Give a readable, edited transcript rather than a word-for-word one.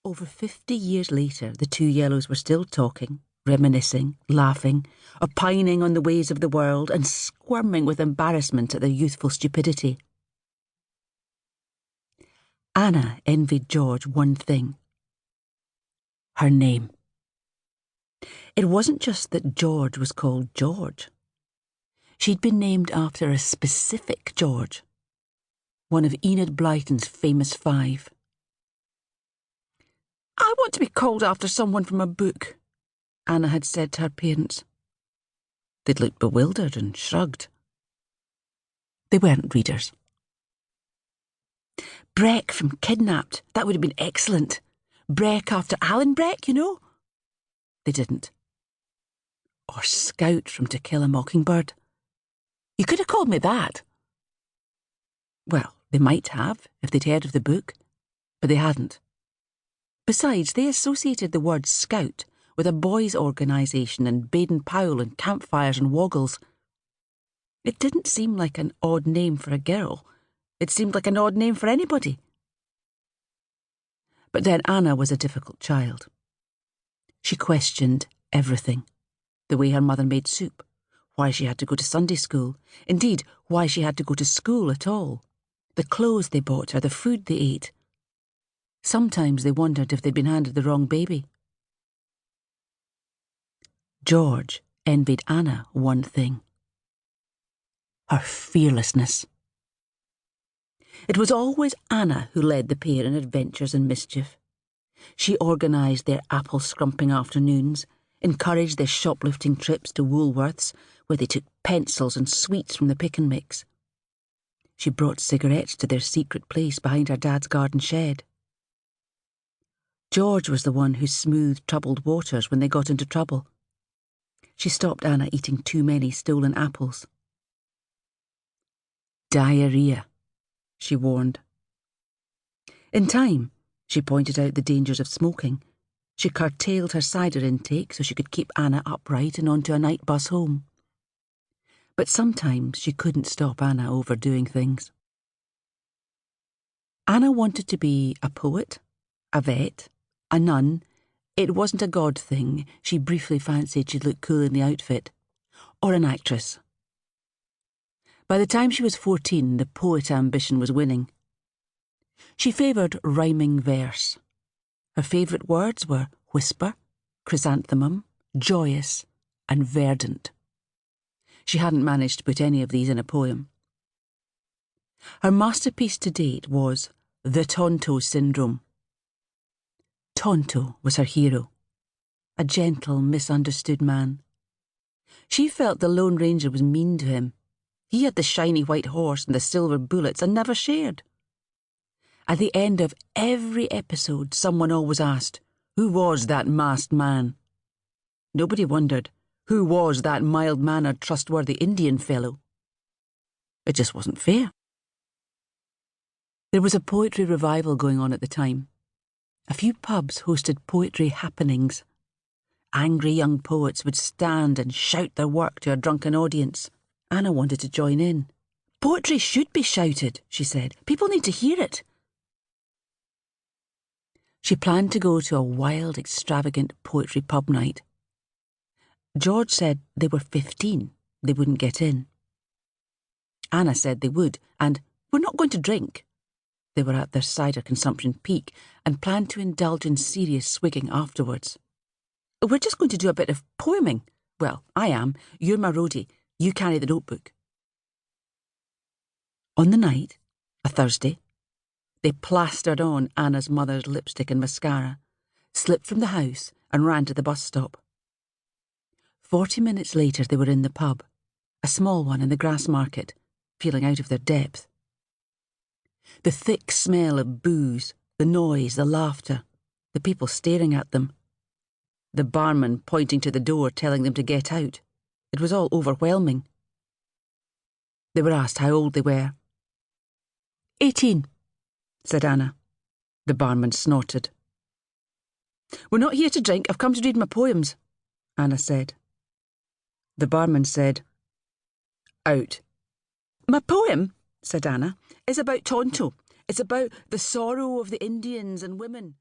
Over 50 years later, the two yellows were still talking, reminiscing, laughing, opining on the ways of the world, and squirming with embarrassment at their youthful stupidity. Anna envied George one thing: her name. It wasn't just that George was called George. She'd been named after a specific George, one of Enid Blyton's famous 5. "I want to be called after someone from a book," Anna had said to her parents. They'd looked bewildered and shrugged. They weren't readers. "Breck from Kidnapped, that would have been excellent. Breck after Alan Breck, you know." They didn't. Or Scout from To Kill a Mockingbird. "You could have called me that." Well, they might have, if they'd heard of the book, but they hadn't. Besides, they associated the word Scout with a boys' organisation and Baden-Powell and campfires and woggles. It didn't seem like an odd name for a girl. It seemed like an odd name for anybody. But then Anna was a difficult child. She questioned everything. The way her mother made soup, why she had to go to Sunday school, indeed, why she had to go to school at all, the clothes they bought her, the food they ate. Sometimes they wondered if they'd been handed the wrong baby. George envied Anna one thing: her fearlessness. It was always Anna who led the pair in adventures and mischief. She organised their apple-scrumping afternoons, encouraged their shoplifting trips to Woolworths, where they took pencils and sweets from the pick and mix. She brought cigarettes to their secret place behind her dad's garden shed. George was the one who smoothed troubled waters when they got into trouble. She stopped Anna eating too many stolen apples. "Diarrhea," she warned. In time, she pointed out the dangers of smoking. She curtailed her cider intake so she could keep Anna upright and onto a night bus home. But sometimes she couldn't stop Anna overdoing things. Anna wanted to be a poet, a vet, a nun. It wasn't a god thing. She briefly fancied she'd look cool in the outfit. Or an actress. By the time she was 14, the poet ambition was winning. She favoured rhyming verse. Her favourite words were whisper, chrysanthemum, joyous, and verdant. She hadn't managed to put any of these in a poem. Her masterpiece to date was The Tonto Syndrome. Tonto was her hero, a gentle, misunderstood man. She felt the Lone Ranger was mean to him. He had the shiny white horse and the silver bullets and never shared. At the end of every episode, someone always asked, "Who was that masked man?" Nobody wondered, who was that mild-mannered, trustworthy Indian fellow? It just wasn't fair. There was a poetry revival going on at the time. A few pubs hosted poetry happenings. Angry young poets would stand and shout their work to a drunken audience. Anna wanted to join in. "Poetry should be shouted," she said. "People need to hear it." She planned to go to a wild, extravagant poetry pub night. George said they were 15. They wouldn't get in. Anna said they would, and "we're not going to drink." They were at their cider consumption peak and planned to indulge in serious swigging afterwards. "We're just going to do a bit of poeming. Well, I am. You're my roadie. You carry the notebook." On the night, a Thursday, they plastered on Anna's mother's lipstick and mascara, slipped from the house and ran to the bus stop. 40 minutes later they were in the pub, a small one in the Grassmarket, feeling out of their depth. The thick smell of booze, the noise, the laughter, the people staring at them. The barman pointing to the door telling them to get out. It was all overwhelming. They were asked how old they were. 18, said Anna. The barman snorted. "We're not here to drink, I've come to read my poems," Anna said. The barman said, "Out." "My poem," said Anna, "is about Tonto. It's about the sorrow of the Indians and women."